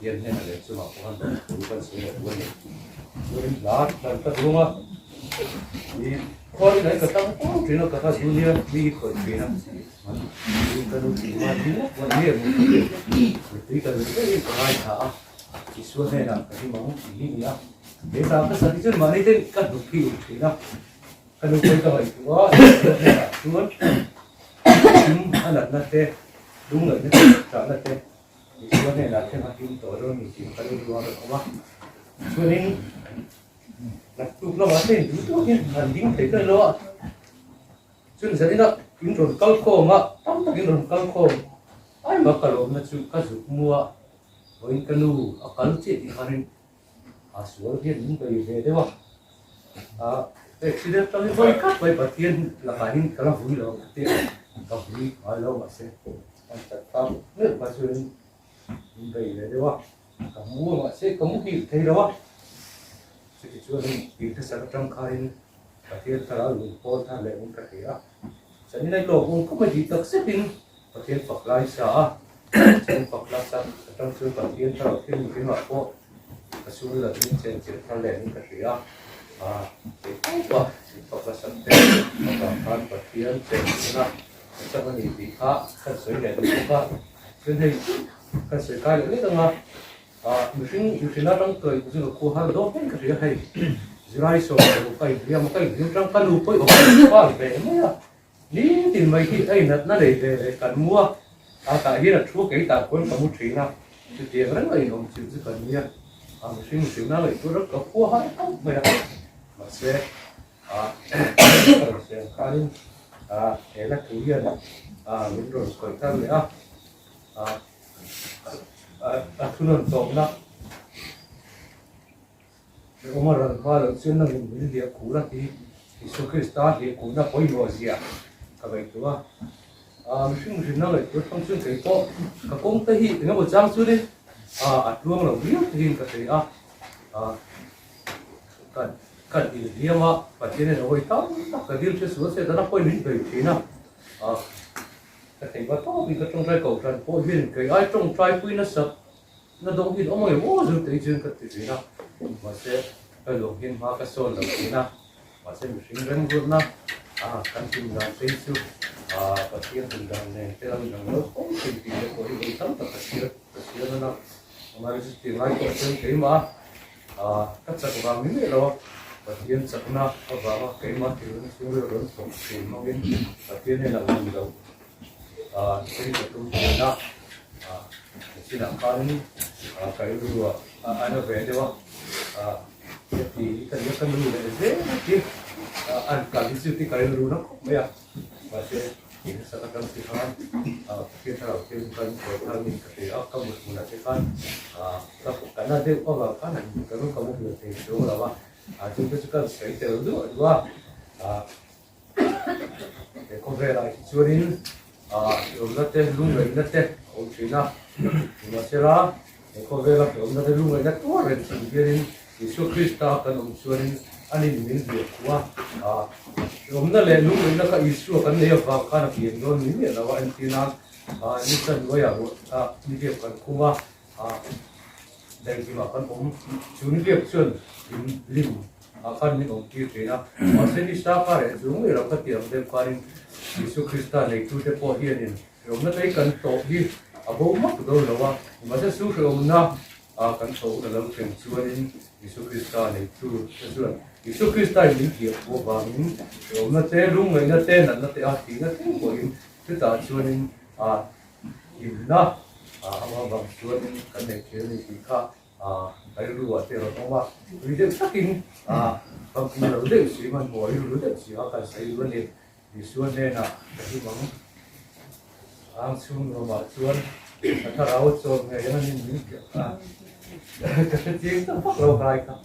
tiền nên là để cho họ con con số là quân đó là tất đúng không thì con đấy cả tao cũng chỉ là cả tao junior đi khỏi chuyện lắm đi cái lúc thì mà điวันนี้đi cái lúc đấy có ai thả chỉ số này là cái món gì nhỉ để sao cái sản xuất mà đi đến cái lúc thì đó cái lúc đấy tôi có xuống anh đặt nó thế đúng rồi đấy trả nó thế số này là thêm hạt tổ rồi mình chỉ phải đưa vào được không ạ? Cho nên là chụp nó vào trên YouTube kia hình dính thấy cái lỗ cho nên sẽ đó những rồi câu khô mà những rồi câu khô ai mà cả lỗ nó chụp cái chụp mua với cái nu ở cái lúc chết thì hắn số tiền những cái về đấy mà để chỉ để trong cái cắt với bát tiền là cái những cái là vui rồi tiền cái vui ở lâu mà sẽ anh chặt tao nước mà cho nên vậy đấy đúng không? Cả mua mà sẽ có một cái thấy đó sẽ chưa nên cái thứ sản trong khai và thiên thảo lục phong tham lệ cũng cái đó cho nên này lục cũng có mấy gì đặc sắc đi và thiên Phật lai xã thiên Phật lai xã trong chương và thiên thảo thiên một cái mặt cô và số là thiên trên tham lệ cũng cái đó cái quá Phật lai xã thiên Phật lai và thiên trên đó cho nên gì khác các suy nghĩ cũng khác cho nên cái sự cái này đó mà mình nói trong cười của chúng cô hàng đó cái gì hay Israel số cái gì mà cái gì trong cái lúa phải ở về mấy à ní tiền mấy cái ấy nó để cần mua tại vì là chúa cái tài quân có một chuyện nào thì tiền rất là nhiều chịu rất cần nhiều mình nói là tôi rất có phù hợp mấy mà sẽ cái thế là thứ hiện mình rồi coi tham nữa thuần tôm đó, ông mà làm pha là xuyên năng mình đi cũ là thì số cái start thì cũ là có nhiều gì à, các bạn hiểu không? Mình nói là tôi không xuyên cái công ty thì nó một trang xuyên đi, luôn là biết thì cái cần thì đi mà, và trên này nó hơi tao, cái điều chưa sửa sẽ nó quay đến về thế nào, cái thành vật đó vì cái trong trai cầu trần phố huyền cái ai trong trai quy nó sập nó đông huyền ông ấy vô dụng tới trên cái gì nào mà sẽ cái luồng hiền hóa cái sồn là gì nào mà sẽ một sinh rắn vượt nào căn tin rằng tây su và thiên thần rằng này cái rằng nó không tìm được có những tấm tập cái xưa nó mà cái tiền lại có trên cái mà các sản phẩm mình này rồi và thiên sập nào và cái mà thì nó xuống rồi nó sống thì nó bên và thiên này là mình đâu cái công ty đó xin làm con cái rùa anh về đấy không thì cần nhớ cần rùa để dễ chứ anh cả cái sự cái rùa nó không bây giờ và sẽ thì sẽ có sự khác khi thảo khi cần có thằng mình thì ở công một là cái con các cái là đều có vào cái này cái nó có một việc thì số là ba chúng tôi sẽ cần phải từ nữa đúng không để có về lại chưa đến rồi nó tên luôn rồi nó tên ông chỉ nào mà sẽ ra để có về là ông nó tên luôn rồi nó tốt rồi thì cái đến Giêsu Christa cần ông chúa đến anh em mình việc quá ông nó lên luôn rồi nó cái Giêsu cần lấy vào cái nào tiền rồi mình là anh tin là như thế vậy như việc cần kuma đây thì mà con ông chú việc xuân lim kan những ông kia thế nào mà sẽ đi xa cả đấy chúng người làm cái tiền đem qua đến Giêsu Christa này tu để bỏ hiền nên ông nó thấy cần tổ đi bố mất rồi đâu mà sẽ xuống rồi ông na cần tổ là làm chuyện xưa đến Giêsu Christa này tu xưa Giêsu Christa những việc của bà mình ông nó thấy đúng người nó tên là nó thấy thì nó thấy của mình thứ ta xưa nên im na ông bằng xưa nên cái này kia này thì khác cái rùa thì nó không vào vì thế chắc kinh không kinh là đối xử mà mỗi đối xử họ cần xây luôn đi thì xuân đây là cái món ăn xuân rồi mà xuân thà rau xuân ngày nó như những kiểu cái chuyện nó phát lâu dài không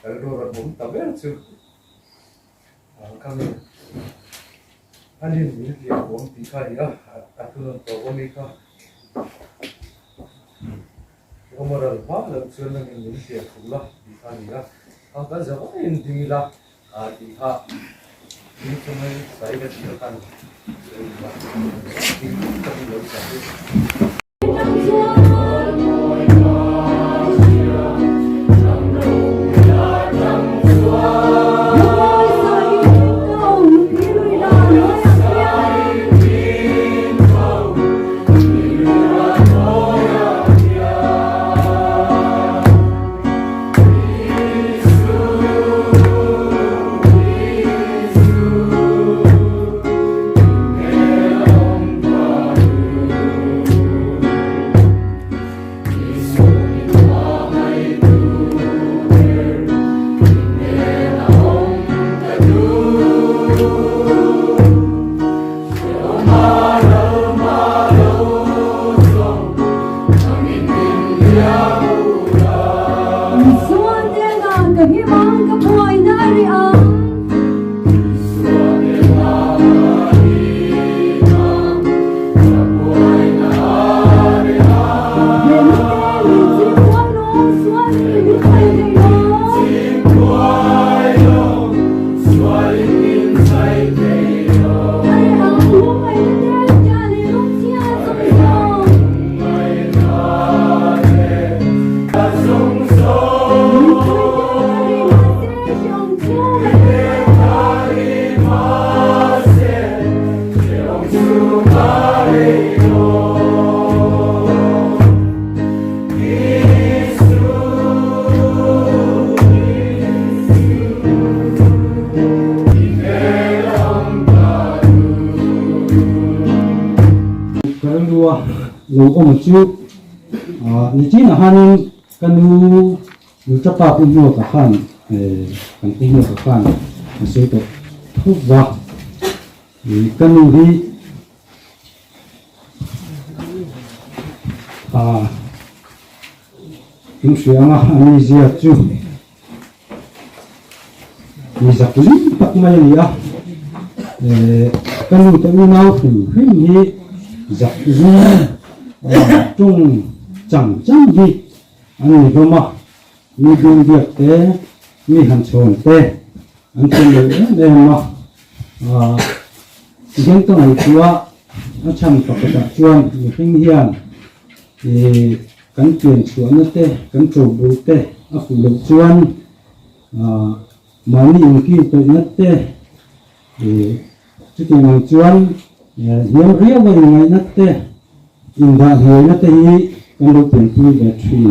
cái rồi cũng tập biết chứ không anh nhìn những kiểu cũng tí khai đó thường tổ công đi không Komoral pa lang sunan ng Indonesia pula di sana ang kan zaman hindi nila di ha ini cuma saya katakan lũ ông chú như chỉ là han cái lũ chấp pháp cũng nhiều cả han cũng nhiều cả han sẽ được thuốc vào cái lũ đi chúng sẽ anh đi giết chú đi giết chú bắt mấy đi à cái lũ tự nào thì hình như giặc gì trung chẳng chẳng gì anh ấy mà mi đương việc thế mi hành tròn thế anh trên đấy đây mà những cái này chúa nó chẳng có cái đặc trưng như hình hiền thì cắn tiền chúa nó thế cắn trầu bù thế áp lực chuan mà nhìn kia tôi nó thế thì cái tiền chuan hiếm riêng với ngày nát tê in ra hơi nát tê hi con đâu tiền thi về thủy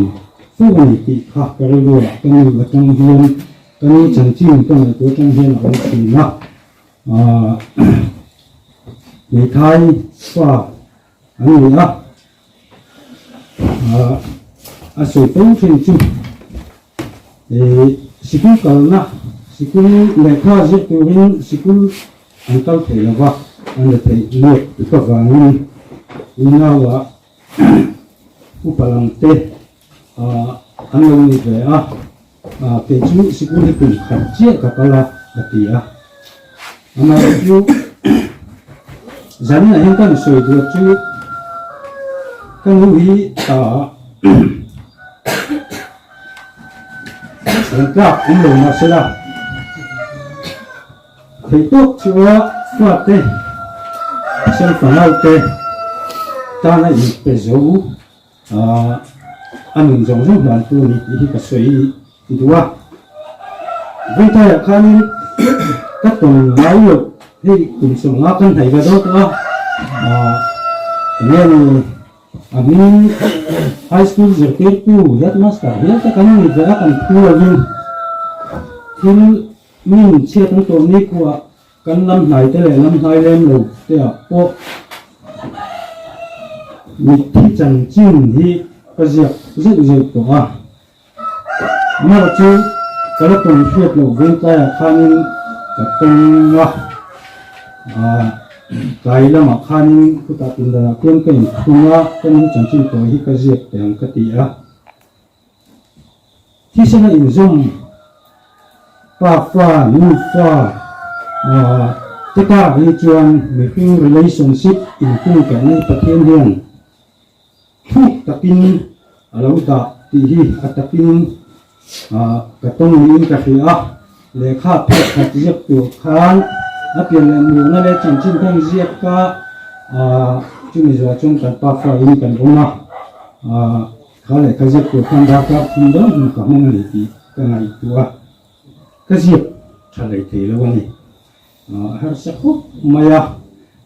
phú này thì khác cái rồi con người ở trong hiên con người chẳng chịu con người của trong hiên ở thủy nát để thay qua anh người sửa tông trên chung để sĩ quân cầu na sĩ quân lệ kha giết tiêu hiên sĩ quân anh cao thể là vậy anh thấy liệt cái vàng như nào là upalang tê anh làm như vậy cái chú sĩ quân thì cũng khẩn chia cả cái là gì mà chú dẫn là những cái sợi được chú cái núi những cái cũng đủ mà sẽ là thấy tốt chúa phát tê xem phần nào tê ta lại bị dấu anh mình giống giống đoàn tu thì cái suy thì đúng không vậy thôi là khăn các tuần lái được thì cùng sống ngã căn thầy vào đó đó nên mình high school giờ tiếp tu rất master rất các anh người ta cần tu là nhưng mình chiaทั้งตัวนี้กว่ากันลำไหนแต่ละลำไหนเล่มหลูแต่พวกมีที่จังจิ้มที่ก็จะตัวมาจู่กระตุ้นช่วยเราเว้นใจขันกับตรงว่าไกลแล้วมาขันก็ตัดสินใจเพื่อนก็ยังคุยว่ากันจังจิ้มตัวที่ก็จะแต่งกติที่ฉันอินซุ่มฟ้านูฟ้าที่ข้าวิจารณ์มีฟิง relationship อินคู่กันในประเทศเรียนทุกตะกินเราตะ ti hi atapin ka tong ni ka khia le kha phe khat jek tu khan apian le mu na le chin chin thang ziak ka chumi zo chung kan pa fa in kan oma kha le ka jek tu khan da ka tin do ka mong le ti ka ngai tua ka ziak thalai thei lo ni har sa khop maya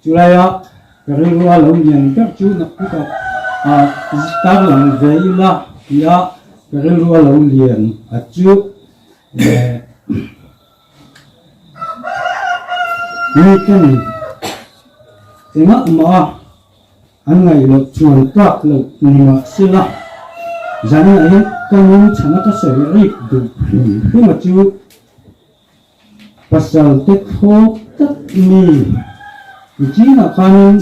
chulaya karelwa lo nyan ka chu na ku ka tar lang veila ya karelwa lo lian achu ni kan enga ma angai lo chuan tak lo ni sila jani ai kanun chana ka se ri du hi ma chu pasal te kho tak ni ji na kanun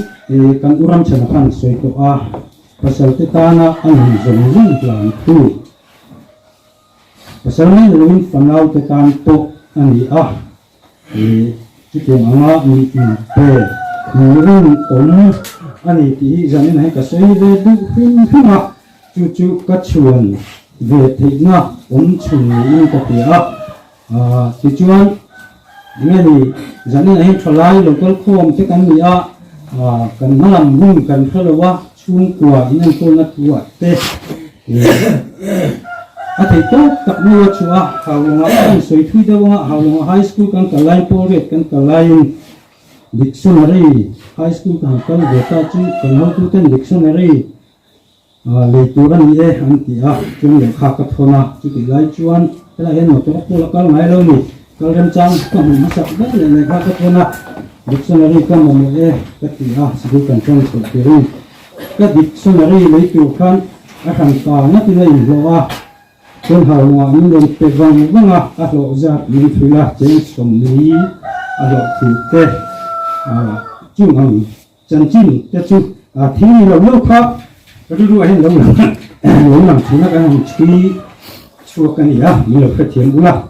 kan uram chana kan soi ko pasal te tana an zong zong plan tu pasal ni lo fanau te kan to ani chỉ tiếng anga mi pe nurin ani ti zanin hai ka sei ve du hin hima chu ka chuan ve theina chun ni ka tia ti chuan ngani zanin hai tholai local khom te kan ni kan malam hung kan thalawa chung kwa inan ko na tuwa te thầy tốt tập mua chùa hào long anh suy thui đâu ngã hào long high school kan kalai poret kan kalai dictionary high school kan kan beta chu kan hau tu ten dictionary le turan ni an ti chung le kha ka thona chu ti lai chuan la hen no to ko la kal mai lo ni kal ram chang ka mu sak ba le kha ka thona dictionary ka mo ka ti sibu kan chang so ti ri ka dictionary le tu khan kan ka na ti lai lo con hào ngọ những đồng bề vàng vâng lộ ra những thứ là trên sông lý lộ thủ tê chung hằng chân chim tê chung thì là lâu khác cái đôi hay lâu làm thứ nó cái hàng chi chua cái này mình là phát triển đúng không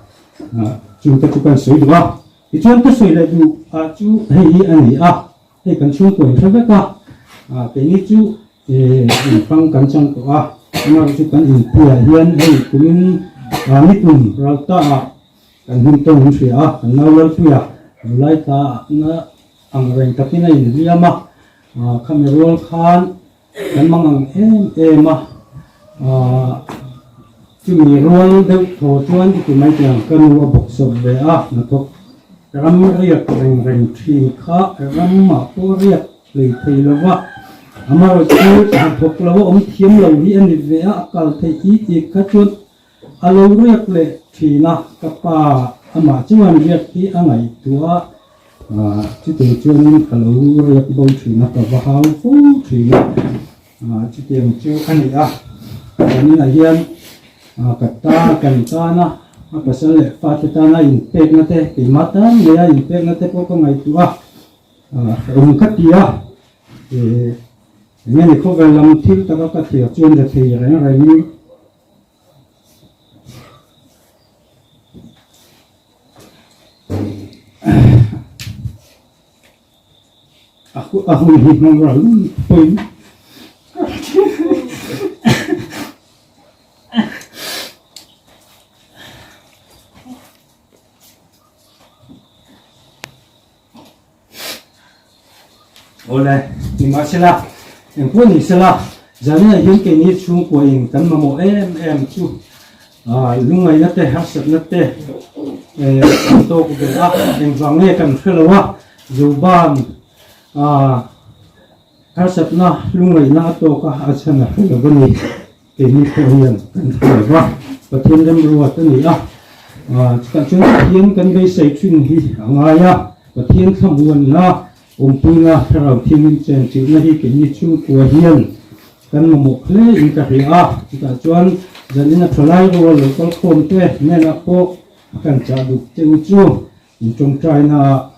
chúng ta chụp cái suy đúng không thì chúng ta suy là đủ chú hay anh ấy hay cần chung quanh phải biết cái này chú phăng cần chân của mà chúng ta nhìn thấy hiện hay cũng nít nung rồi ta cần hình dung hình sửa cần nấu lâu sửa lại ta nó ăn rèn tập này gì mà Cameroon khan cần mang em mà chúng mình luôn được thổ chuan thì tụi mấy tiếng cần mua bọc sập về nó thuộc ram riết rèn thì khác ram mà cô riết lấy thì là amar chu thok lo thiam lo hi ani ve akal thei ti ka chun alo riak le thina ka pa ama chuan riak hi angai tua chu te chun alo riak bo thina ka va hau fu thina chu te chu ani ani na hian ka ta kan ta na pasal le fa ta na in pek na te ki mata le in pek na te ko ko ngai tua khatia nghe thì không phải làm thiếu ta có cái thiệt chuyên được thì nó là như aku ini mengalir poin oleh di masalah em pun ni sala jani hian ke ni chung ko in kan mamo em chu lungai na te hasat na te to ko be em wang ne kan khelawa zuban hasat na lungai na to ka achana khelawa ni ke ni ko hian kan khelawa pathin dam ruwa ta ni kan chung hian kan be sei chun hi angaya pathin thamuan na umpunga tharaw thimin chen china hi ke ni chu ko hian kan mo khle in ka ria ta chuan janina tholai ro local khom te mena po kan cha du cheu chu in chung china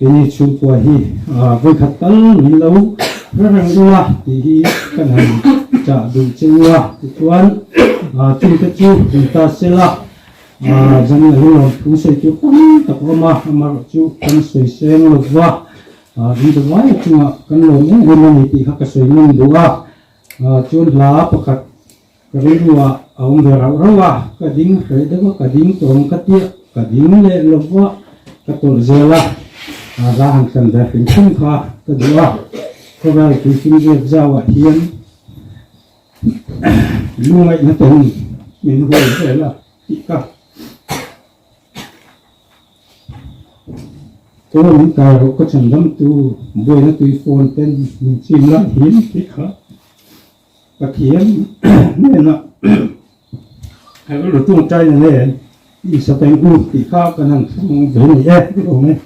ke ni chu ko hi voi khatal ni lo rang ruwa ti hi kan han cha du cheu chuan chung te chu ta sela jangan lupa pusat itu tak lama amar tu kan sesuai lupa itu wajib cuma kan lo ni memang itu hak sesuai dua cun lah pakat cái đấy là ông về rau rau à cái dính cái đó cái dính tôm cái tiết cái dính lệ lộc quá cái tổ dừa là ra hàng cần để hình dung kha cái đó có cái cái kinh nghiệm giao à hiền luôn ngay nó từng mình hồi thế là chỉ cả tôi những cái có sản phẩm tu với nó tùy phone tên mình xin là hiến cái khác và hiến nên là hay có được tung trai này đi sẽ thành u thì khác cái năng về này cái đồ này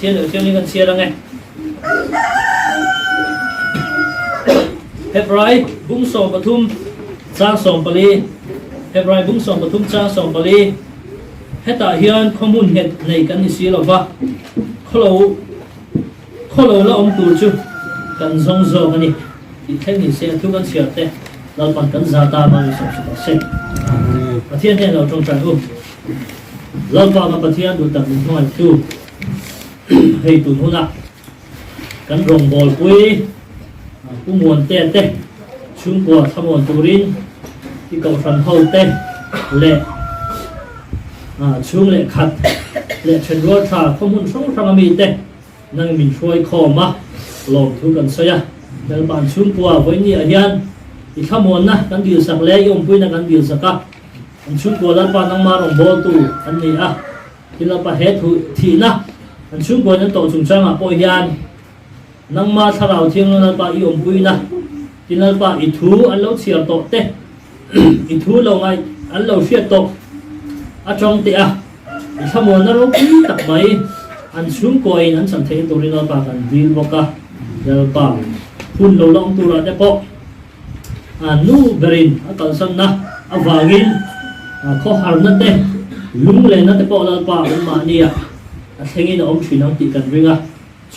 thiên ở trên gần chia đó nghe Hebrai bung song pathum cha song pali Hebrai bung song pathum cha song pali heta hian khomun het nei kan ni si lova kholo la om tu chu kan zong zo ani i theng ni se thu kan sia te lal pan kan za ta ma so so se pathian ne lo trong chan u lal pa ma pathian du tak ni noi tu hay tụi nó là cắn rồng bò quê cũng muốn tê tê chúng của tham muốn tụi rin thì cầu phần hậu tê lệ chúng lệ khát lệ chân ruột thà không muốn sống sang mì tê năng mình xuôi khom mà lòng thu cần xoay à nên bạn chúng của với nhẹ hiền thì tham muốn na cắn điều sạc lệ ông quê na cắn điều sạc à chúng của là bạn năng mà rồng bò tụ anh nhỉ à thì là bạn hết thì na anh chúng tôi nên tổ chúng trang à bồi hiền năng ma thà rào thiên là ba yêu bùi na thì là ba ít thú anh lâu xìa tổ tê ít thú lâu ngày anh lâu xìa tổ ở trong tê à thì sao muốn nó lâu quý tập mấy anh chúng tôi anh chẳng thấy tôi nên là ba cần đi bọc à là ba phun lâu long tu ra để bọc nu berin ở cần sân na ở vagin khó hẳn nó tê lúng lên nó để bọc là ba ông mà đi à thế nghĩ là ông chỉ năng chỉ cần riêng à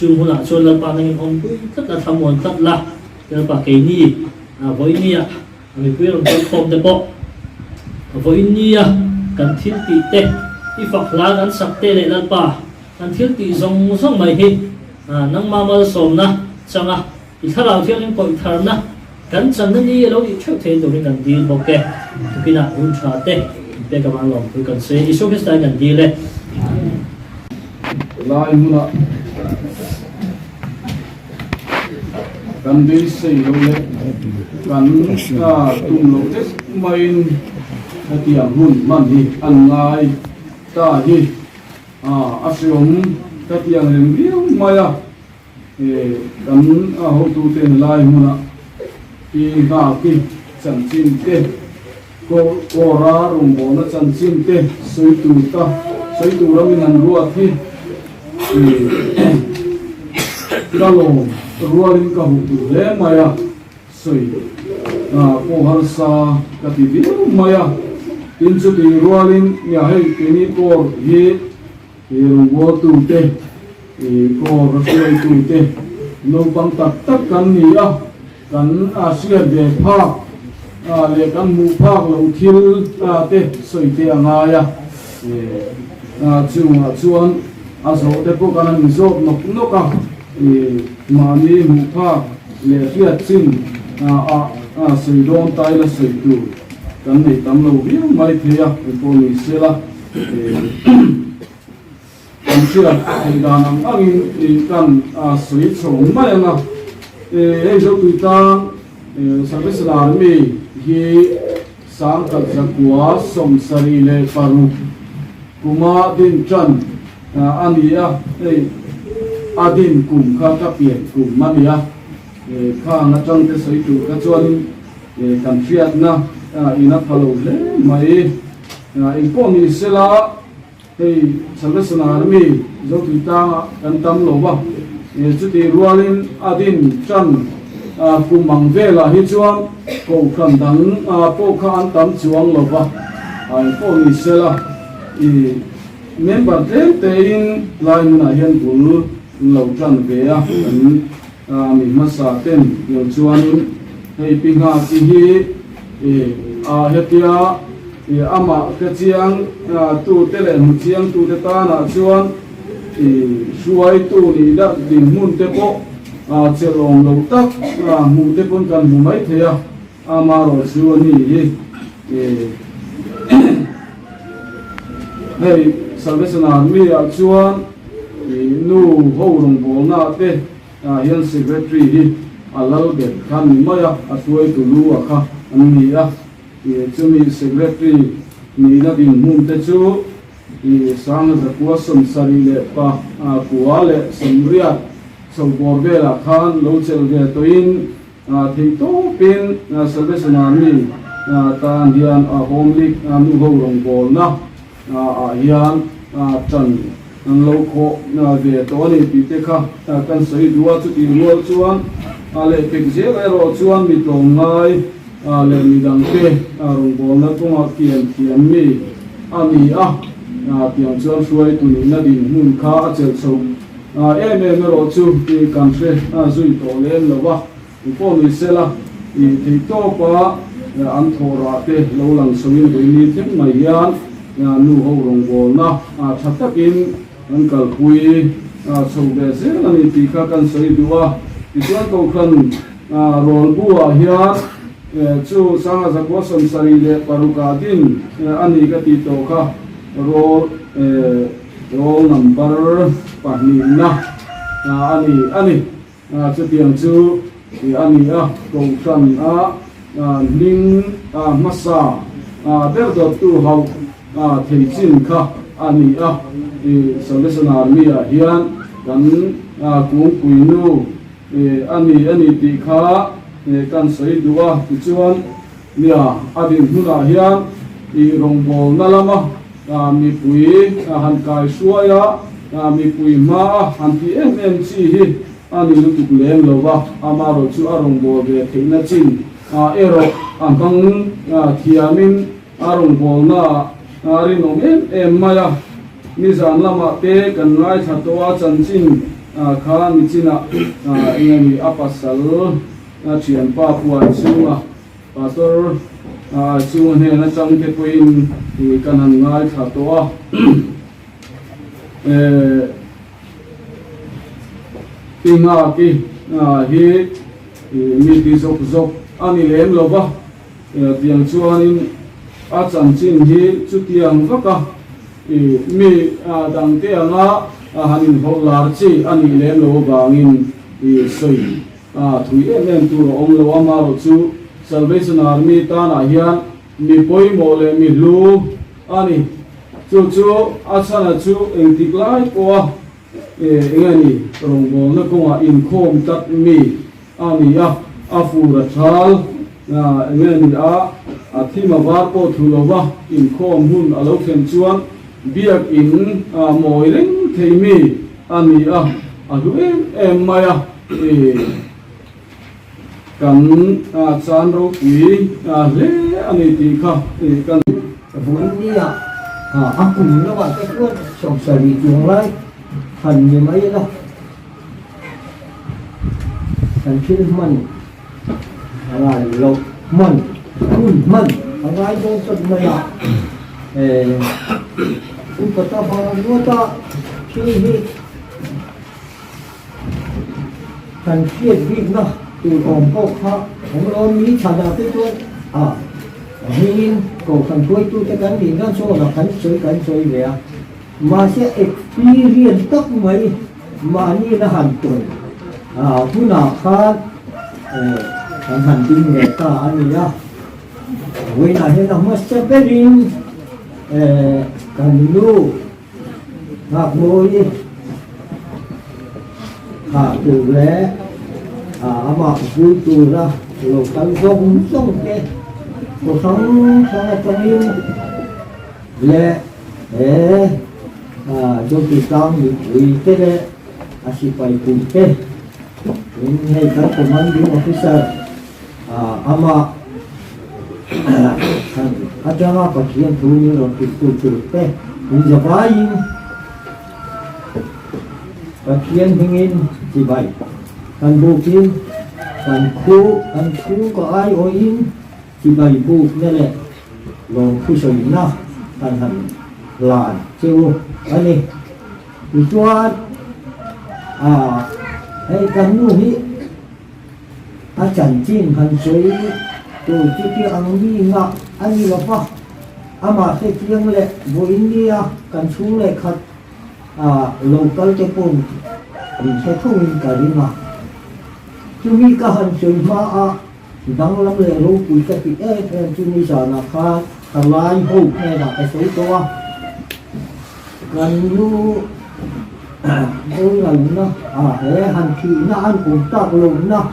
chung hôn là cho lần ba anh ông cũng rất là tham muốn rất là lần ba cái ni với ni à mình quyết làm cho không được bộ với ni à cần thiết bị tệ đi phật lá gắn sạc tệ lại lần ba cần thiết bị giống giống mày hi năng ma mơ sồm na chẳng à thì thà nào theo những cội thầm na gắn chân nó đi lâu đi trước thế rồi cần đi bộ kè khi nào uống trà tệ để các bạn làm tôi cần sẽ đi số cái style cần đi lên lai muna kan đi xây lâu lệ kan tung lâu tết main tiang hun man hi an lai ta hi asiom ta tiang rem riu maya kan ho tu ten lai muna ki ga ki chan chin te ko ra rum bo na chan chin te soi tu ra min an ruat hi kalau rualin kahu tu le maya soi ko harsa kativi maya tinsu ti rualin ya hei kini ko ye ruo tu te ko rasoi tu te no bang tak kan ni kan asia de pha le kan mu pha lo thil te soi te anga ya chuan aso te po kanan zop nok ka mani mu pha le fiat chin soi don tai la soi tu kan nei tam lo vi mai thea po ni sela kan sila danam angin kan soi chong mai anga ei zo tu ta service la mi hi sang ka zakwa som sari le paru kuma din chan ani adin kum kha ka pian kum mania kha na chang te soi tu ka chuan kan fiat na ina phalo hle mai in po mi sela hei salvation army zo tu ta kan tam lo ba chu ti rualin adin chan kumang vela hi chuan ko kan dang po kha an tam chuang lo ba ai po mi sela member te in line na hian bul lo tran ve a mi masa ten yo chuan hei pinga ki hi hetia ama ke chiang tu te le hu chiang tu te ta na chuan suai tu ni da din mun te po chelong lo tak mu te pon kan mu mai thea ama ro chuan ni hei salvation army a chuan nu ho rong bol na te hian secretary hi alal be khan maya asuai tu lu a kha an ni a chumi secretary ni na ding mun te chu sang za kwa som sari le pa kwa le samria so bor ve la khan lo chel ve to in thei to pin salvation army tan hian a home league nu ho rong bol na hian chan an lo kho ve to ni pi te kha kan sei duwa chu ti rual chuan le pek je ro chuan mi tlong ngai le mi dang te rong bol na tonga kian mi ani piang chuan suai tu ni na din mun kha a chel so em ro chu ti kan se zui to len lo wa po mi sela ti to pa an thora te lo lang songin doi ni tem mai hian nu ho rong bol na thattakin an kal pui so be se ani ti kha kan sei duwa ti chuan ko khan rol bua hian chu sanga zakwa som sari le paruka din ani ka ti to kha roll number pahni na ani chu tiang chu ani ko khan ning masa der do tu hau thei chin kha ani salvation army hian kan kung puinu ani ti kha kan sei duwa ti chuan nia adin huna hian rong bol na lama mi pui han kai suaya mi pui ma han ti em chi hi ani lu tu leng lo wa amaro chu arong bol ve theina chin ero ampang thiamin arong bol na ri nom em maya mi zan lama te kan ngai thatwa chan chin kha mi china engani apasal chian pa puan chunga pastor chung he na chang ke puin kan han ngai thatwa pinga ki hi mi ti zok zok ani lem lo ba tiang chuanin a chan chin hi chu tiang vaka mi dang te anga hanin holar chi ani lem lo bangin soi thui em tu ro om lo ama ro chu salvation army ta na hian mi poi mo le mi lu ani chu asana chu engtiklai ko engani rongbo na ko in khom tat mi ani a fura thal engani a thima war po thulowa in khom hun alo khem chuan biak in moi reng theimi ani a du em maya kan chan ro pi le ani ti kha kan vốn đi ăn cùng nó bạn cái cuốn sòng sài bị chuồng lại thành như mấy đó thành chuyên mình là lộc mình ở ngay trong sân này cũng có ta vào nuôi ta khi thành chuyên việc nó từ còn có khác không có mỹ thành ra cái cuốn hình cổ phần cuối tu cái cắn thì nó số là cắn sôi về mà sẽ experience tất mấy mà như là hẳn tuổiผู้nào khác hẳn tin người ta anh nhá với là hiện là mất sẽ biết đi cần lu ngạc môi khả từ lẽ mà vui tù ra lầu tăng rong rong cái cuộc sống sang trong yêu lẽ cho kỳ tăng bị quỳ cái đấy chỉ phải cùng cái hay các commanding officer ama aja apa kian tu ni orang tu teh menjabain bagian ingin dibaik kan bukin kan ku ko ai oin dibaik buk ni le long ku soi na kan han lan chiu ani tuan hay kan nu hi chẳng chín hành suy từ cái ăn đi ngạ anh đi vào pa ama cái tiếng lệ vô India cần xuống lệ khát local cái pun mình sẽ không in cả đi mà chúng mi cả hành suy mà đang làm lệ luôn cuối cái chúng mi sợ là khát thằng lai hụt này là cái số to gần lu tôi là nó thế hành khí nó ăn cũng tác luôn nó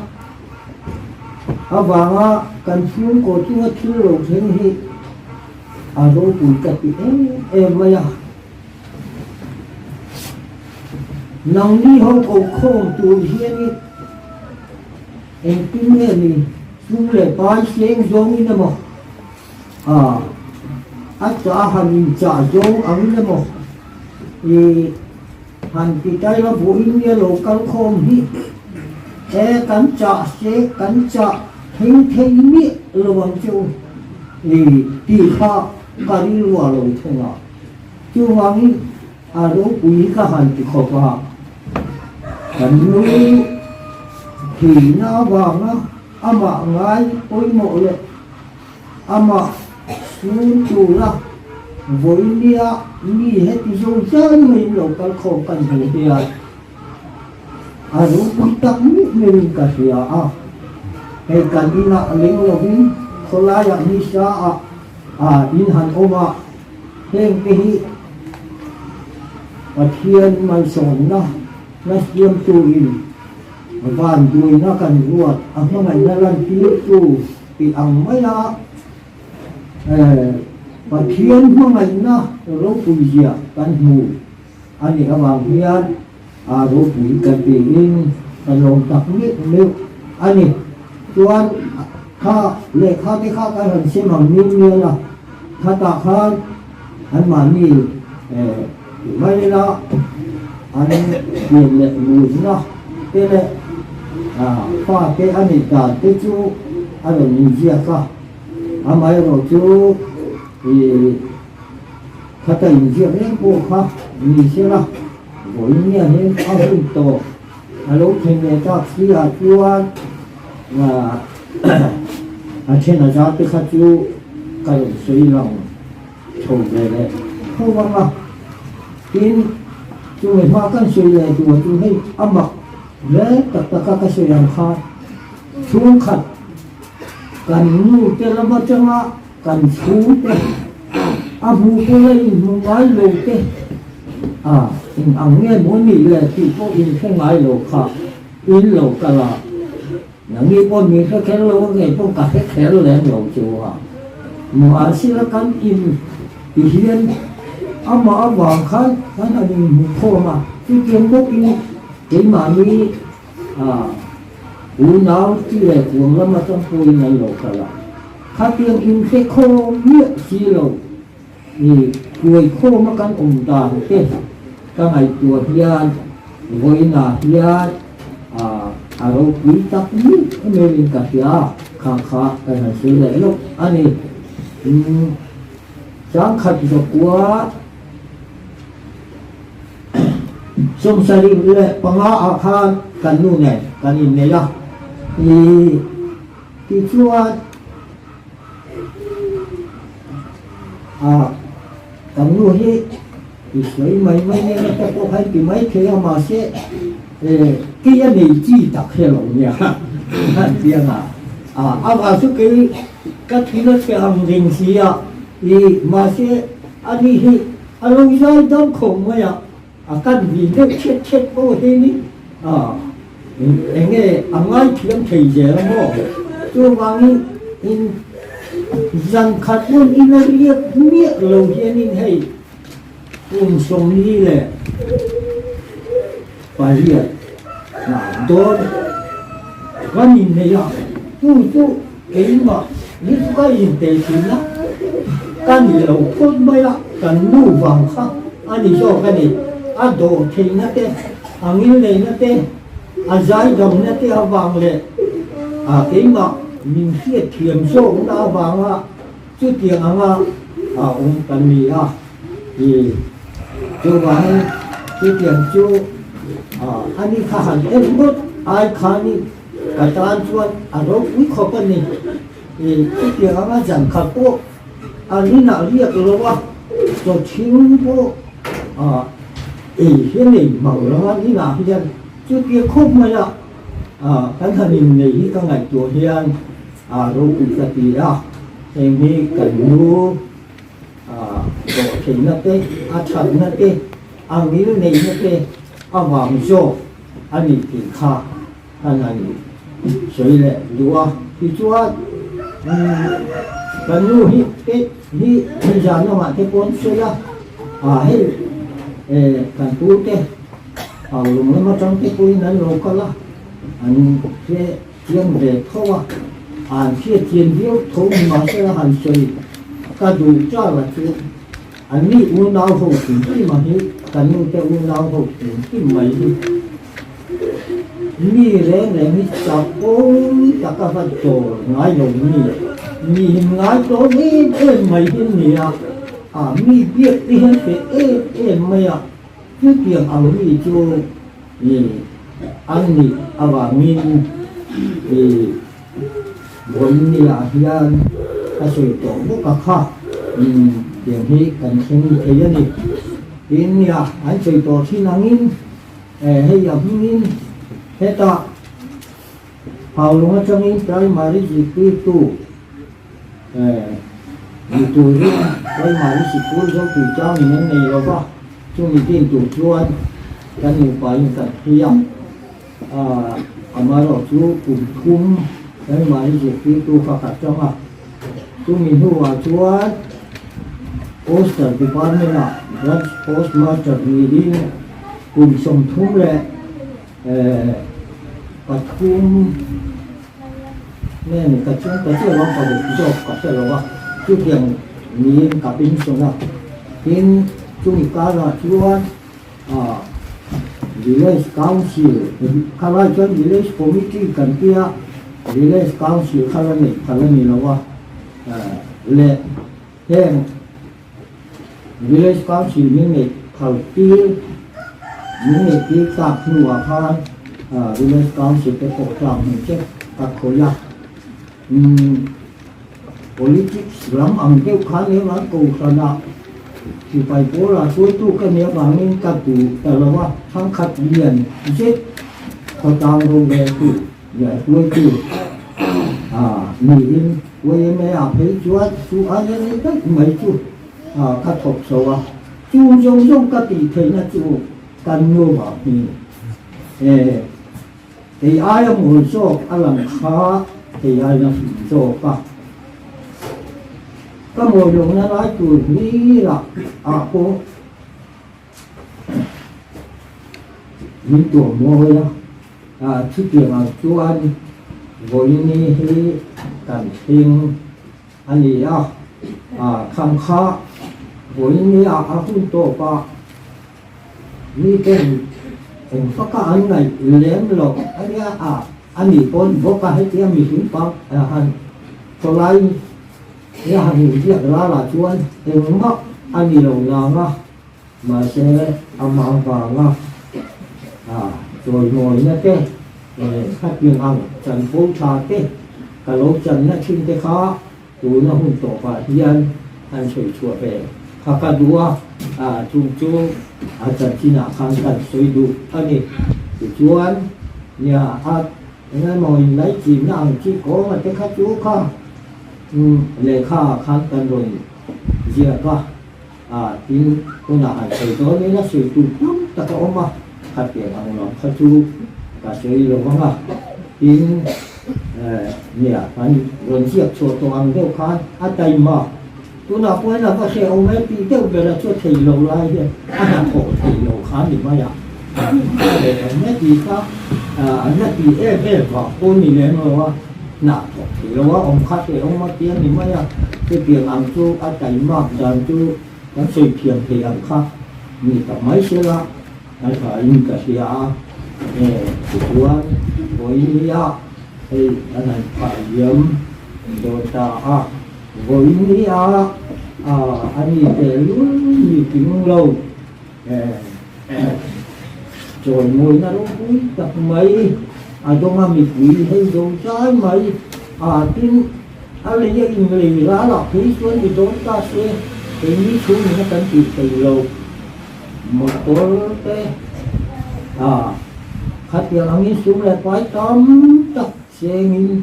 vàng cần xuống cổ chúa chú lục thế hi rồi tuổi cái em mày nông đi hông cổ không tuổi hiền đi em tin nghe đi xuống lệ bài xem giống như nào trả hành trả giống ăn như nào thì hành thì cái nó bổ in như lục căn không hi cắn trả sẽ cắn trả hình thế mi lovang chu ti kha kari lua lo thena chu wangi aro ui ka han ti kho pa kan nu thì na wanga ama ngai oi mo le ama sun chu la voi nia mi he ti zo zan mi lo kal kho kan he ya aro ui tak mi me ka sia hay cần đi nọ lính lovin sola yang ni sa in han oma heng ke hi thiên mai son na siam tu in van dui na kan ruat ang ngai na lan pi tu pi ang mai na thiên ngai na ro pu ya kan hu ani awang hian ro pu kan pi in kan long tak mi meu ani tuan kha le kha cái kha cái hình xem bằng như là kha ta kha anh mà ni mấy đó anh nhìn lệ mùi nó cái lệ qua cái anh ấy cả cái chú anh là nhìn gì cả mấy rồi chú thì kha ta nhìn gì đấy cô kha nhìn xem là với nhà nên ăn cũng to lúc thì người ta chỉ là chuan và trên là ra cái khách chú cái suy lòng trồng về đấy không bằng mà tin chú người hoa căn suy này chú hay âm mặc đấy tất cả các suy làm khác xuống khát cần nu cái là bao nhiêu mà cần xuống cái abu cái lên ngái lô cái in ăn nghe muốn nghỉ là thì có in không ngái lô khác in lô cả là những cái con mình sẽ khéo lâu ngày con cả cái khéo lên nhiều chiều mà xin là cắn in thì hiện mà ông vàng khác cái là mình khô mà cái kiếm bốc in cái mà mi u nào chỉ là cuồng lắm mà trong tôi này lâu cả là khác tiếng in cái khô miệng xí lâu thì người khô mà cắn tàn thế cái ngày tuổi hiền với là hiền aro quý tắc ní mình cả kia khá cái này sẽ lấy lúc anh ấy sáng khát cho quá xong sai đi lệ bằng ngã khan cần nu này cần in này là thì chúa cần nu hết thì mấy này nó có hay thì mấy thế mà sẽ cái này chỉ đặc hiệu nha anh biết số cái thứ nó sẽ làm gì gì thì mà sẽ anh đi anh long dài đông khổng mà căn vì nó chết vô thế đi anh nghe anh ấy kiếm thầy dễ lắm đó tôi vang in rằng khát muốn in là liệt miệng lâu hiền in hay sống đi lệ phải liệt là đó cái nhìn này à tu ấy mà những cái nhìn tệ chính là cái gì lâu con bay là cái nụ vàng khác anh đi cho cái này anh đồ thì nó thế anh nghĩ này nó thế anh giải đồng nó thế vàng lệ cái mà mình sẽ thiềm số cũng đã vàng à chứ tiền anh ông cần gì thì cho bạn chứ tiền chú anh đi khá hẳn em bớt ai khá đi cả ta chuan đó quý khó cái này thì cái tiền anh chẳng khá cô anh đi nào liệt rồi quá rồi chính cô hiện này màu nó đi nào thì chứ tiền không mà cái thân hình này cái ngày tuổi hiền rồi cũng là gì em đi cần nu độ thì nó thế chân nó thế anh nghĩ này nó thế vàng số anh đi thì khá anh này所以咧，如果去做cần nu hi giờ nó mà cái con số là hay cần tu thế lúc mà trong cái cuối nó lâu cả là anh sẽ tiền về thôi anh sẽ tiền nhiều thôi mà sẽ là anh soi cả đủ trả là chứ anh đi uống nào không thì mà hi cần nu cái uống nào không thì mấy mi rèn mi chặt ôi chặt cả phần tổ ngay lòng mi ngay tổ mi em mấy cái gì mi biết đi hết cái em mấy chứ tiền ăn mi cho ăn đi và mi thì vốn đi hiện cái sự tổ bốc cả kha tiền hi cần xem thấy gì tiền anh sự tổ khi nào in hay là in thế ta hầu lúc trong những cái mà đi gì tu đi tu đi cái mà đi tu cho tụi cháu những này rồi quá chúng mình tin tụi chuan cái nhiều phải những cái hiểm mà rồi chú cùng cung cái mà đi gì tu phát phát trong chúng mình thu vào chuan poster department branch postmaster meeting cùng sống thung lệ và chung nên cái chuyện là phải được cho các cái là chú tiền nhìn cả bên xuống là bên chung cả là chuan village council cái là chuyện village committee cần kia village council cái này là lệ thêm village council những này khảo tiêu những người ký cặp nụ phan village council cái cổ trọng mình chết các khối là politics lắm ăn kêu khá nếu lắm cầu sản đạo thì phải cố là suối tu cái nếu mà nên các cụ tại làว่าทั้งขัดเรียนchếtเขาตามโรงแรมcụอย่าsuối tu mình in quay mẹ thấy chúa chú anh ấy tất mấy chú các thuộc số chú giống các tỷ thấy là chú cần mua bảo thì ai muốn số anh làm khó thì ai làm số cả cái mùa dùng nó nói chủ lý là cô những tuổi mùa đó trước kia mà chú anh với ni hi cần tin anh đi tham khó với ni không tổ pa ni cái ông phát cái anh này lém lộc anh đi con bố cả hết tiền mình cũng bao hành sau lại cái hành việc là chuan em mất anh đi đầu nhà mà sẽ mang vào rồi ngồi như thế khách viên ăn trần phố trà thế cả lỗ trần nó xin thế khó tụi nó hùng tổ và hiền anh sửa chùa về cả đua chung trần chi nào khang cần sôi đủ anh đi thì chú anh nhà nên mọi lấy chìm nào chỉ có mà cái khách chú không lệ khang cần rồi gì cả tin tôi là anh sửa đó nên nó sửa đủ lắm tất cả ông mà khách tiền ăn nó khách chú cả suy lo vâng à in nè anh gần chiếc chỗ toàn đều khai à tay mà tôi nào quên là có xe ông ấy đi tiêu về là cho thầy lâu lại đi anh thổ thầy lâu khá thì mà ya anh đi khác anh đi em vào cô nhìn em rồi nè thì lâu ông khác thì ông mất tiền thì mà ya cái tiền ăn chú à tay mà đàn chú cái suy tiền thì ăn khác mình tập mấy xe là anh phải in cả xe của với ya thì anh phải yếm đồ ta với anh để như tiếng lâu rồi ngồi nó cúi tập mấy trong mà mình quý hay đồ trái mấy tin lấy những người ra là khí xuống thì chúng ta sẽ cái ní xuống nó cần chỉ từ lâu một tối cái khách tiền ông ấy xuống lại quái tóm tập xe nghìn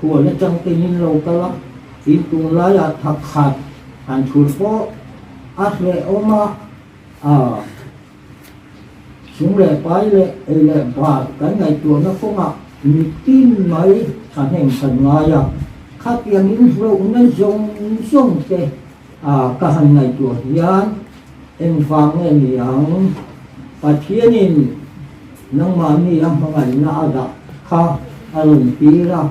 của nó trong cái nghìn lâu cả lắm tin tung lại là thật hạt hành chuột phố ác lệ ôm xuống lại quái lệ và cái ngày tuổi nó không mình tin mấy thành hình thành ngay khách tiền những lâu nó dùng cái cả hàng ngày tuổi gian em vang em yang và thiên in nang mà ni am hangai na ada kha alun tira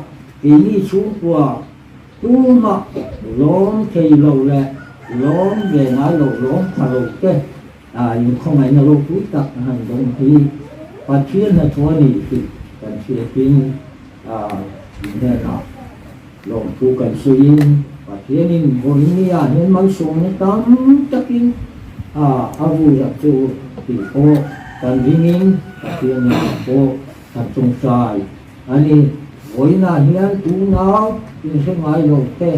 ini chungwa tu ma lom thei lo le lom về ngái lo lom thà lo ke nhưng không ai na lo tu tak han dong hi và thiên là thua ni thì cần thiên tin ne na lom tu cần suy và thiên in hồi ni nên mang xuống ne tam takin avu ya tu thì cô cần dingin thiên là cô tập trung sai anh với na hiền tu nào in sẽ ngay lâu te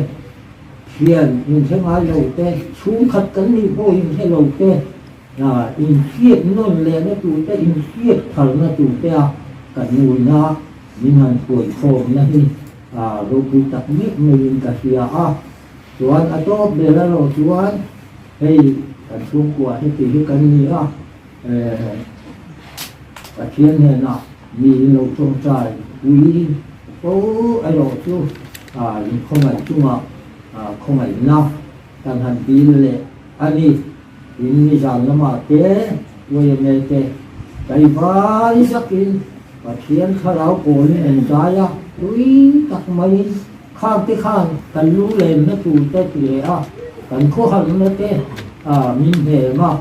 hiền in sẽ ngay lâu te xuống khát cấn đi vô in sẽ lâu te in khiết non lệ nó tu te in khiết thở nó tu te cả người na mình hành tuổi khổ na hi rồi cứ tập biết mình cả kia tuan atau bela lo tuan hey kan xuống của hay thì cái gì và thiên này nọ mi lâu trong trời quý ai đó chú không phải chung không phải nào càng hành tin lệ anh đi in rằng nó mà thế với em thế cái vai sắc in và thiên khá ráo cổ lên anh trái quý tắc mấy khang cái khang cần lú lên nó tụ tới thì lệ cần khó khăn nó thế mình về mà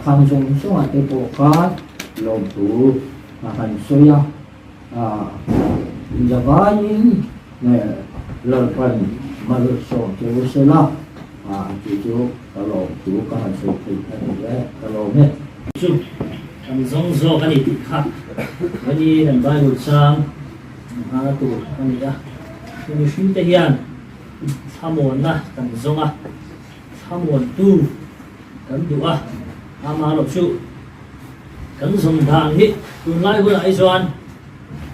khang dùng số cái bộ cá lồng tụ hành xoay giờ vay này lời phần mà được sổ cho xe la chú cái lồng tụ cái hành xoay thì cái lồng này chú anh giống do cái gì khác cái gì làm bài buổi sáng tụ cái gì mình suy tế hiền tham muốn cần giống tham muốn tu cần đủ mà lộc chú cần dùng đàn hi tương lai của ai doan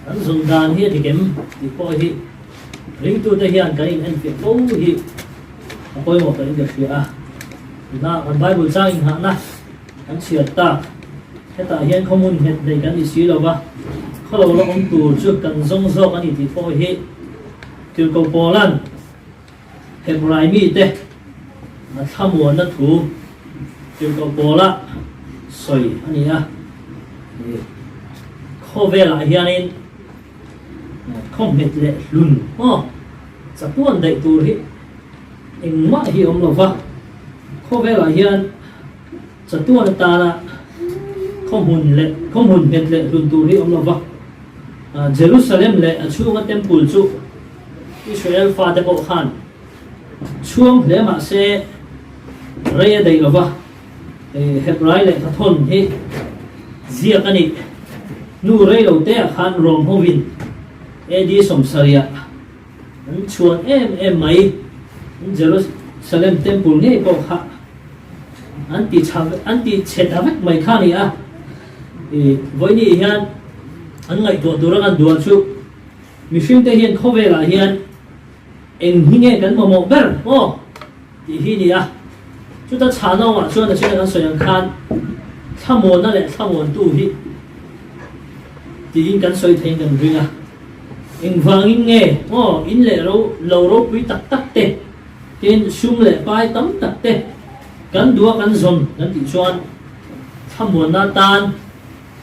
cần dùng đàn hi thì kiếm thì coi hi lính tu tế hiền cái anh việc đâu hi coi một cái việc gì na còn bài buổi sáng hả na anh sửa ta cái ta hiện không muốn hiện để cái gì xí đâu ba kalau lo ông tu trước cần giống do cái gì thì coi hi tiêu cầu Poland Hebrai mi te tham muốn nó thủ tiêu cầu Poland soi anh ấy khó về lại hiện nay không biết lệ lùn sẽ tuân đại tu hi em mãi hi ông lova khó về lại hiện sẽ tuân ta là không hồn biết lệ lùn tu hi ông lova Jerusalem lệ chuông cái temple chu Israel pha te bộ khan chuông lệ mà sẽ rây đầy lova Hebrai lệ thôn hi zia cái này nu rây lâu te khan rom hovin edi som saria chuan em mai Jerusalem temple nge ko kha anti chet avek mai khani với ni hian an ngai to tura kan duan chu mihring te hian khove la hian eng hi nge kan mo ber ti hi ni chu ta chano wa chuan na chen kan soyang khan thamon na le thamon tu hi thì in kan soi thein kan ringa eng wangin nge in le lo ro pui tak tak te tin sum le pai tam tak te kan dua kan zon kan ti chuan thamon na tan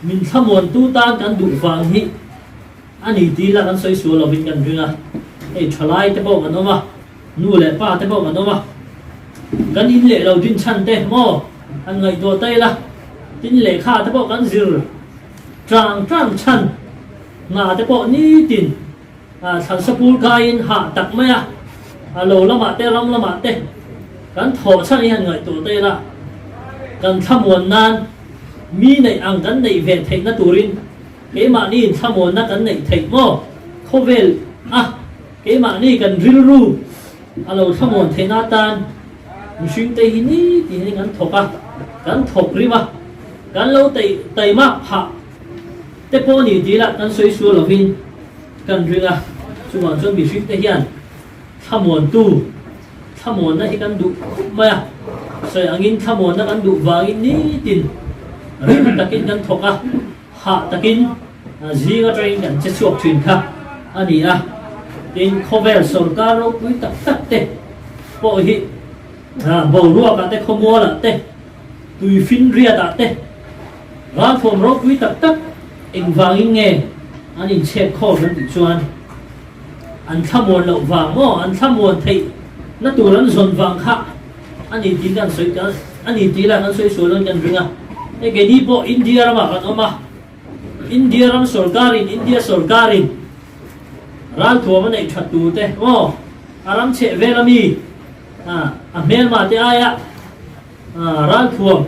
min thamon tu tan kan du wang hi ani ti la kan soi su lo vin kan ringa ei thalai te bo kan oma nu le pa te bo kan oma kan in le lo din chan te mo an ngai do tai la tin le kha te bo kan zir trang chan nga te bo ni tin san sapul ka in ha tak maya lo lama te ram lama te kan tho chan hi an ngai do tai la kan thamon nan mi nei ang kan nei ve thei na turin ke ma ni thamon na kan nei thei mo khovel ke ma ni kan rilru alo thamon thei na tan mishing te hi ni ti ni kan thoka kan thok riwa kan lo tei ma pha te po ni ti la kan soi su lo vin kan ringa chuwa chon mishing te hian thamon tu thamon na hi kan du maya soi angin thamon na kan du wangin ni tin rin takin kan thoka ha takin zinga train kan che chuak thin kha ani tin khovel sarkar ro pui tak tak te po hi bo ruwa ka te khomo la te tui fin ria ta te ran thom ro pui tak tak eng wangin nge ani che kho ran ti chuan an thamon lo wang mo an thamon thei na turan zon wang kha ani tin kan soi ka ani ti la kan soi so lon kan ringa e ke ni po India rama kan oma India ram sarkarin India sarkarin ran thom nei thatu te aram che velami mel ma te aya ran thom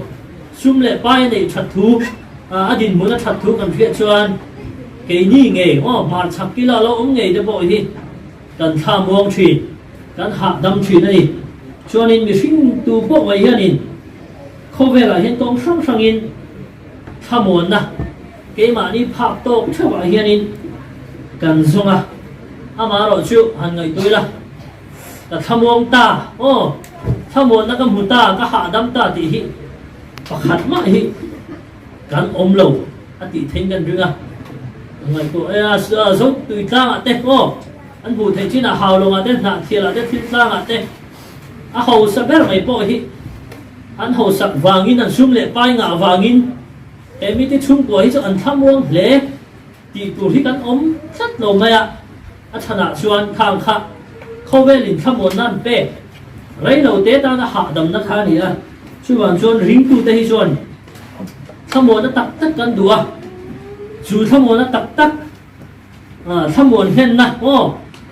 sum le pai nei thatu adin muna thatu kan phia chuan ke ni nge mar chak kila lo nge de bo hi kan tha mong thrin kan ha dam thrin ani chuan in mi hring tu bo mai hianin khowela hian tong sang sangin thamon na ke ma ni phap tok thawa hianin kan zonga ama ro chu han ngai toila ta thamong ta thamon na ka muta ka ha dam ta ti hi pakhat ma hi kan om lo ati thein kan ringa ngai to zo tui tlang te an bu thei china haw lo nga te na thiala te thil tlang te a ho sa ber mai po hi an ho sak wangin an sum le pai nga wangin emi ti chung po hi chu an thamong le ti tu hi kan om sat lo maya a thana chuan khang kha khovelin thamon nan pe reino te ta na ha dam na kha ni chuan chuan ring tu te hi chuan thamon na tak tak kan dua chu thamon na tak tak thamon hen na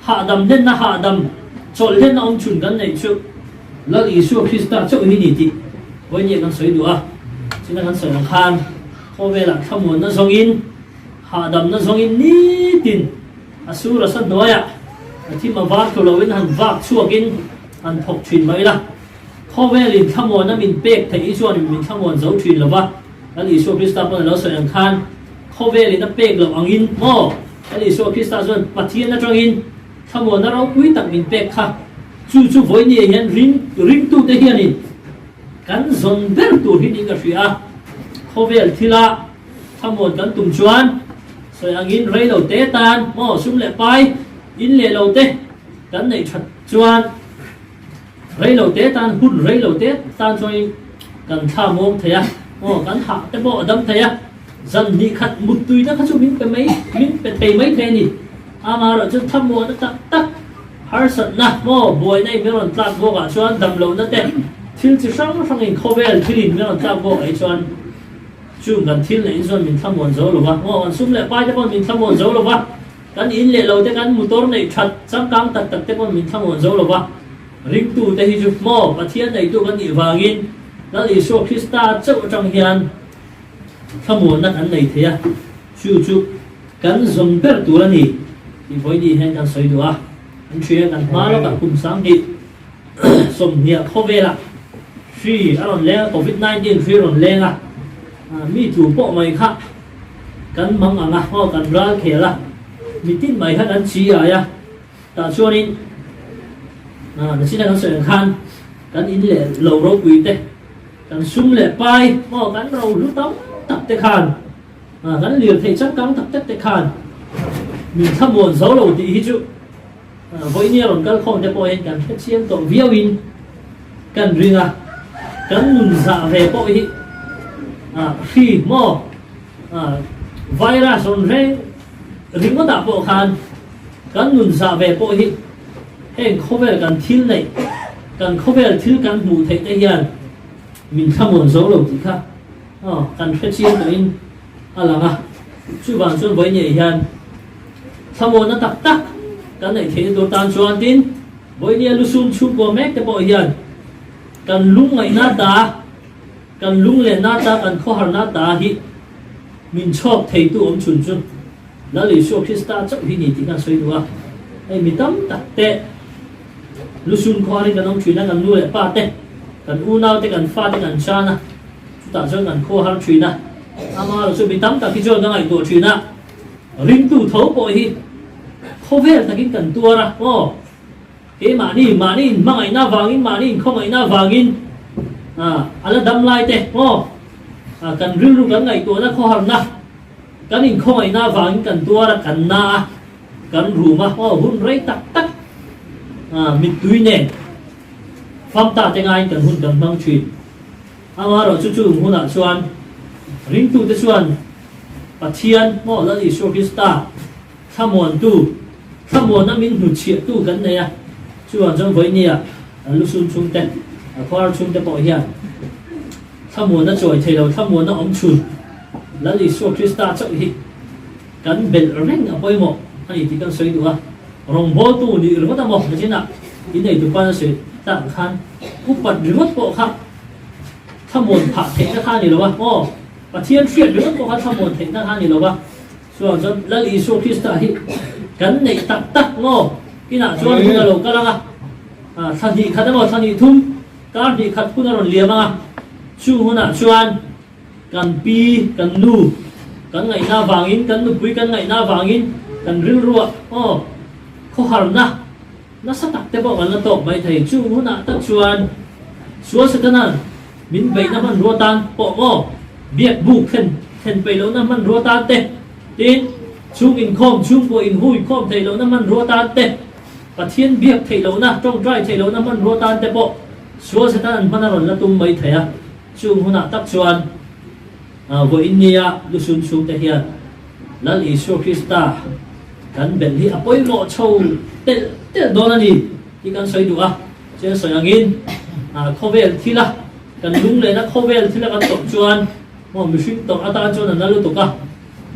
ha dam hen na ha dam chol hen na om chun kan nei chu la li su Krista chu hi ni ti voi ni kan soi dua china kan soi khan khovela thamon na zongin ha dam na zongin ni tin asura san noya thi ma va ko lovin han va chuakin an thok thin mai la khovelin thamon na min pek thei chuan min thamon zo thin lova ali su Krista pa lo soi khan khovelin na pek lo angin mo ali su Krista chuan pathian na tangin thamon na ro pui tak min pek kha chu voi ni hian ring tu te hianin kan zon ber tu hin inga ria khovel thila thamon kan tum chuan soi angin rei lo te tan sum le pai in le lo te kan nei that chuan rei lo te tan hun rei lo te tan choi kan tha mom theya kan ha te bo dam theya zan ni khat mut tui na khachu min pe mai the ni ama ro chu thamon na tak tak har sat na boy nei meron tlak bo ga chuan dam lo na te thil chi sang in khovel thilin meron tlak bo ai chuan chu kan thil nei chuan min thamon zo lo wa an sum le pai te pon min thamon zo lo wa kan in le lo te kan motor nei that cham kang tak tak te pon min thamon zo lo wa ring tu te hi chu pathian nei tu kan ni wangin la li so Krista chau tang hian thamon na kan nei theya chu kan zong ber tu ani ti voi di hen kan soi dua an thia kan ma lo ka kum sang hi som nia khovela free aron le COVID-19 free ron lenga mi tu po mai kha kan mang anga kan ral khela mitin mai han an chi ya ta chuanin na sina kan soi khan kan in le lo ro pui te kan sum le pai kan ro lu tam tak te khan gắn liền thầy chắc cắn thật tất để khan mình thăm buồn giấu đầu tí hít chú với nhiều lần các con để bồi hình cần thiết chiến tổ viêu in cần riêng cần mùn dạ về bội hít khi mò virus on reng ring có đạp bộ khan cần mùn dạ về bội hít hẹn không về cần thiên này cần không về thứ cần mù thầy tây hiền mình thăm buồn giấu đầu tí khác cần thiết chiến tổ in là chú bạn xuân với nhẹ hiền thăm buồn nó tắc tắc cái này thế tôi tan chuan tin với nhiều lúc xuân chú của mẹ cái bội hiền cần lung ngày nát ta cần lung lên nát ta cần khó hẳn nát ta thì mình chọc thầy tu ông chun chun là lý số Krista chấp hi nhị thì cần suy đoán ai mình tâm tắc tệ lúc xuân khó đi cần ông chun cần nuôi lại ba tệ cần u nào tệ cần pha tệ cần cha na chúng ta cho cần khó hẳn chun na ama là mình tâm tắc khi cho cái ngày tuổi chun na ring tu thấu bội hi không biết là cái cần tua ra cái mà đi mà ngày na vàng mà đi không ngày na vàng là đâm lại thế cần rưu rưu cái ngày tua nó khó hẳn na cái mình không ngày na vàng cần tua ra cần na cần rủ mà hun rây tắc tắc mình túi nè phong ta tiếng Anh cần hun cần mang chuyện ama rồi chú hun là xuân ring tu tới xuân và thiên là gì số Krista tham muốn tu tham muốn nó mình hụt chuyện tu cái này chú hoàn trong với nhỉ lúc xuân chung tết khoa chung tết bội hiền tham muốn nó trội thầy đầu tham muốn nó ống chun là lý số Krista cho hi cắn bền rèn ở bơi một anh thì cần suy đoán rồng bó tu đi rồi ta một cái gì nào cái này tụi con sẽ tạm khan cúp bật rồi bộ khác tham muốn phạt thầy nó khan gì đâu và thiên chuyển rồi bộ khác tham muốn thầy nó khan gì đâu chú hoàn trong là lý số Krista hi cắn này tắc tắc cái nào cho anh là lầu cái đó thằng gì khát nó thằng gì thum cái gì khát cũng là liềm chú hôn cho anh cần pi cần nu cần ngày na vàng in cần nu quý cần ngày na vàng in cần rêu ruột khó hẳn na nó sắp tắc tế bộ nó tổ mày thầy chú hôn tắc cho anh xua sẽ cái nào mình vậy nó mình ruột tan bộ việc buộc thèn vậy lâu nó mình ruột tan tê tin chung in khom chung của in hui khom thầy lâu nó mình ruột tan tê và thiên việc thầy lâu na trong trai thầy lâu na mình ruột tan tê bộ xua sẽ tan mình là tung mấy thầy chung hôn tắc cho anh với India lúc xuân xuống tại hiện là lý số Krista cần bệnh hi apoi lo châu tết đó là gì thì cần xây đủ chứ xây hàng in không về thì là cần đúng lên nó không về thì là cần tổng cho anh mà mình suy tổng ta cho là nó tổ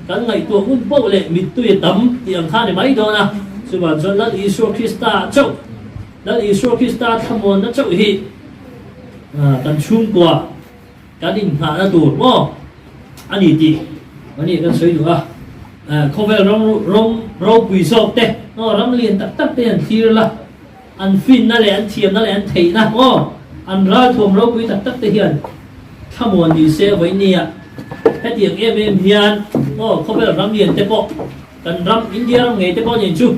cần ngày tuổi cũng bộ lệ mình tuổi tắm thì ăn khá để mấy đó nè chứ bạn cho là lý số Krista châu là lý số Krista tham muốn nó châu hi cần chung của cái đình hạ là tuổi anh đi anh đi cần suy đủ không phải rong quỷ sọc thế nó rắm liền tắc tiền thì là anh phin nó lại anh thiềm nó lại anh thấy na anh ra thùng rong quỷ tắc thế hiện tham muốn đi xe với nia hết tiền em hiền không phải là rắm liền thế bộ cần rắm India rắm nghề thế bộ nhìn chú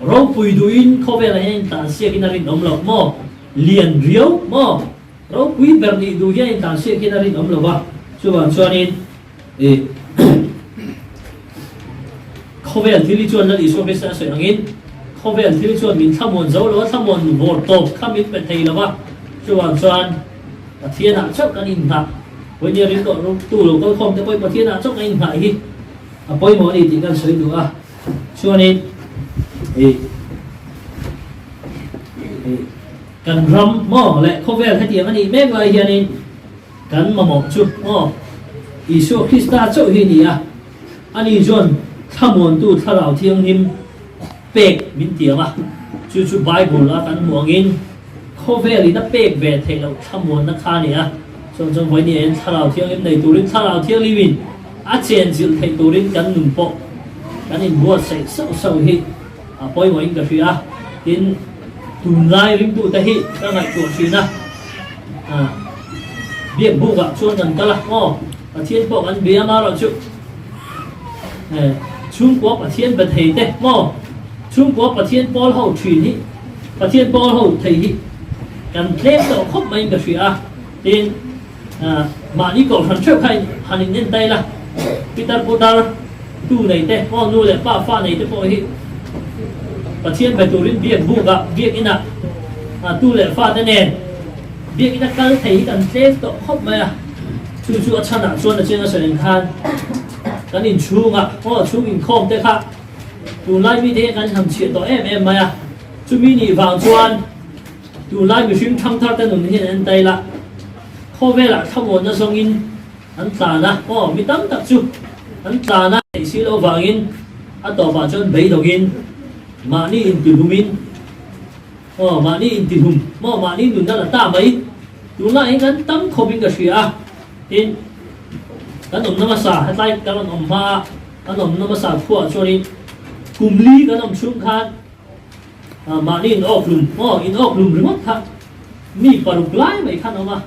rong quỷ đuin không phải là anh ta xe cái nào đi nóng lộc liền riếu rong quỷ bèrn đi đuin anh ta xe cái nào đi nóng lộc chú bạn cho nên không phải là thiếu lý chuan là lý số cái sẽ sửa ngay không phải là thiếu lý chuan mình tham muốn giấu đó tham muốn vượt tổ tham biết bệnh thầy là chú hoàn toàn và thiên hạ chấp cái hình hạt với nhiều đến cỡ tủ lục có không thể bơi thiên hạ chấp cái hình hạt hi bơi món thì chỉ cần sửa được cho nên cần râm lại không phải là cái tiếng anh mẹ vậy hiện nên cần mà một chút Isu Krista châu hi ni anh ấy John tham muốn tu thà lão thiên him bек min tiếng chú Bible cần muốn in không phải là nó bek về thầy lão tham muốn nó khá nè trong với ni anh thà lão thiên him này tu linh thà lão thiên livin chen chịu thầy tu linh cần nung bộ cần in mua sạch sâu hi bôi mỗi cái gì tin tu lai linh tu tại hi các ngài tu chuyện việc buộc chuan cần cái là thiên bộ anh bia mà rồi chú Trung Quốc và thiên vật thầy thế Trung Quốc và thiên Paul hậu truyền hi và thiên Paul hậu thầy hi cần thêm độ khóc mình cái gì tên mà đi cổ sản xuất hay hành nên đây là Peter Potter tu này te nu le pa fa này te po hi pathian be turin biak bu ga biak ina tu le fa te nen biak ina kal thei kan te to khop ma chu achana chuan a chenga sen khan kan in chunga chung in khom te kha tu lai mi te kan ham chi to em ma ya chu mi ni wang chuan tu lai mi shim thang thar te nun hian an tai la kho ve la thamon na song in an ta na mi tam tak chu an ta na si lo wangin a to ba chon bei dogin ma ni in ti humin ma ni in ti hum ma ni nun na ta mai tu lai kan tam khobin ka sia in kan om nama sa hatlai kan om ma kan om nama sa khua chori kumli kan om chung khan ma ni in ok lum remote kha mi paruk lai mai khan oma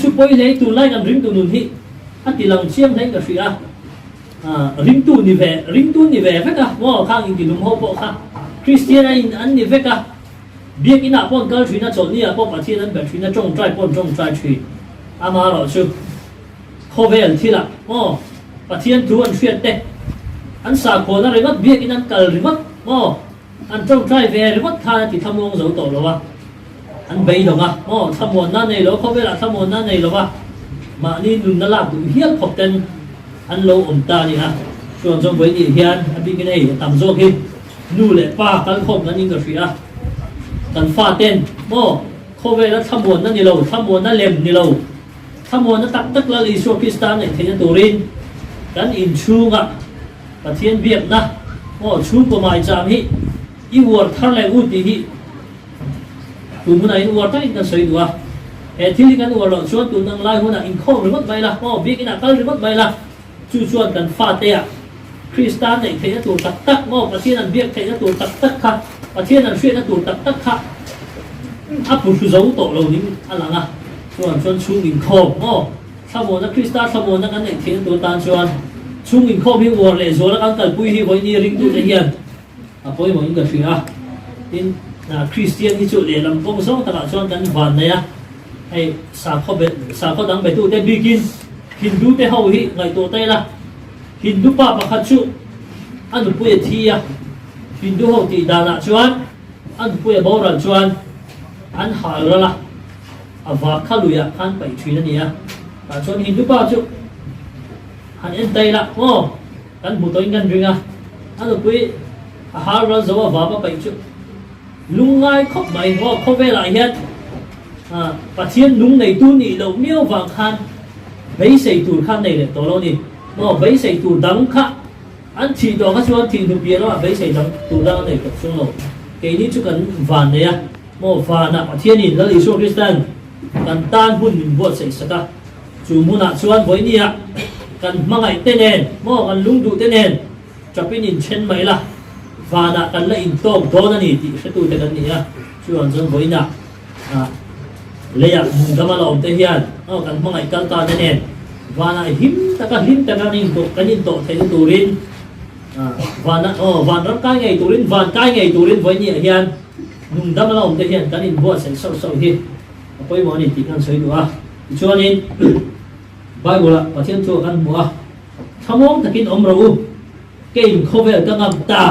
su poi le tu lai kan ring tu nun hi atilang chiang thai ka sia ring tu ni ve fe ka khang in ti lum ho po kha Christian in an ni ve ka biak ina pon kal thina chon ni a po pathian an be thina chong trai thui ama lo chu khovel thila pathian tu an hriat te an sa khona remat biak in an kal remat an chong trai ve remat kha ti thamong zo to lo wa an bei donga thamon na nei lo khovela thamon na nei lo wa ma ni nun na la tu hial khop ten an lo om ta ni a chuan chong với ni hian a bi cái này tam zo khi nu le pa kan khop na ning ka ria kan fa ten khovela thamon na ni lo thamon na lem ni lo thamon na tak la li so Kristan nei thena turin kan in chunga pathian biak na chu ko mai cham hi i war thar le u ti hi tu mun ai war ta in kan soi dua e thili kan war lo chuan tu nang lai huna in khom remat bai la biak ina kal remat bai la chu chuan kan fa te a Kristan nei thena tu tak pathian an biak thena tu tak kha pathian an hriat na tu tak kha apu su zo to lo ning alanga chuan chung in khom thamon na Krista thamon na kan nei thena tu tan chuan chung in khom hi war le zo la kan kal pui hi voi ni ring tu te hian apoi mo in ka ria in na Christian hi chu le lam pong song ta chuan kan van ne a ai sa kho dang be tu te bikin Hindu te ho hi ngai to tai la Hindu pa pakhat chu anu pui thi a Hindu ho ti dana chuan anu pui boral chuan an hal la awa khaluya khan pai thina ni a ta chuan Hindu pa chu han en tai la kan bu toin kan ringa anu pui a hal ra zo awa pa pai chu lungai khop mai khove la hian pathian lung nei tu ni lo miao wang khan vei sei tu khan nei le to lo ni vei sei tu dang kha an thi do ka chuan thi du pia lo vei sei dang tu dang nei ka chung lo ke ni chu kan van ne a van na pathian in la li so Kristan kan tan hun min bot sei saka chu muna chuan voi ni a kan mangai te nen kan lung du te nen chapin in chen mai la van na kan la in tok do na ni ti se tu te kan ni a chuan chong voi na leya mungama la om te hian kan mangai kal ta te nen vana him taka ning to kanin to thei turin vana van ram kai ngai turin van kai ngai turin voi ni hian nung dam la om te hian kanin bo sen so hi apoi mo ni ti kan soi du a chuan in Bible pathian chu kan mu a thamong takin om ro ke in khovel ka ngam ta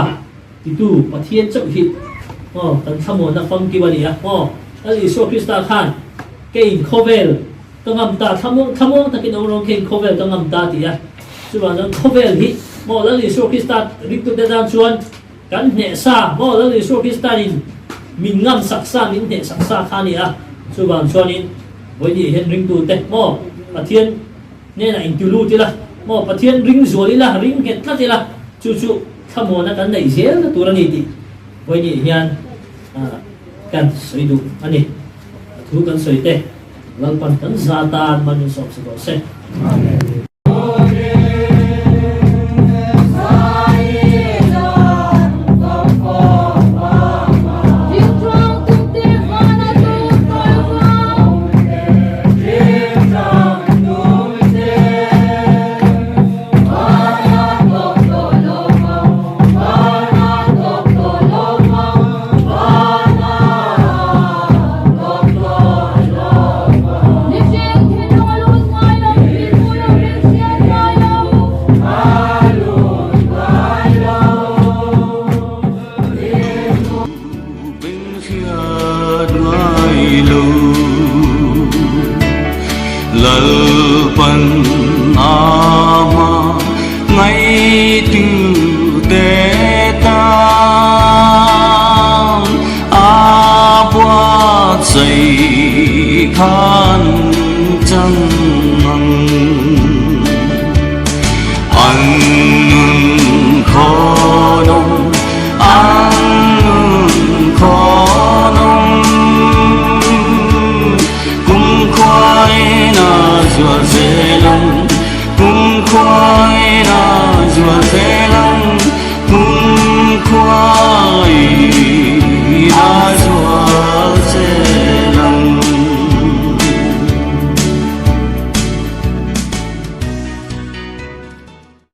ti tu pathian chau hi kan thamon na fam ki bani a ali so Krista khan ke in khovel ngam ta thamong takin om ro ke in khovel ka ngam ta ti a chuan an khovel hi ali so Krista rik tu de dan chuan kan ne sa ali so Krista in min ngam saksa min ne saksa khani a chuan in voi ni hen ring tu te pathian ne na in tu lu ti la pathian ring zoli la ring get la ti la chu thamon na kan nei zel na turani ti voi ni hian kan soi du ani thu kan soi te lalpan kan zatan man sop se amen. ทา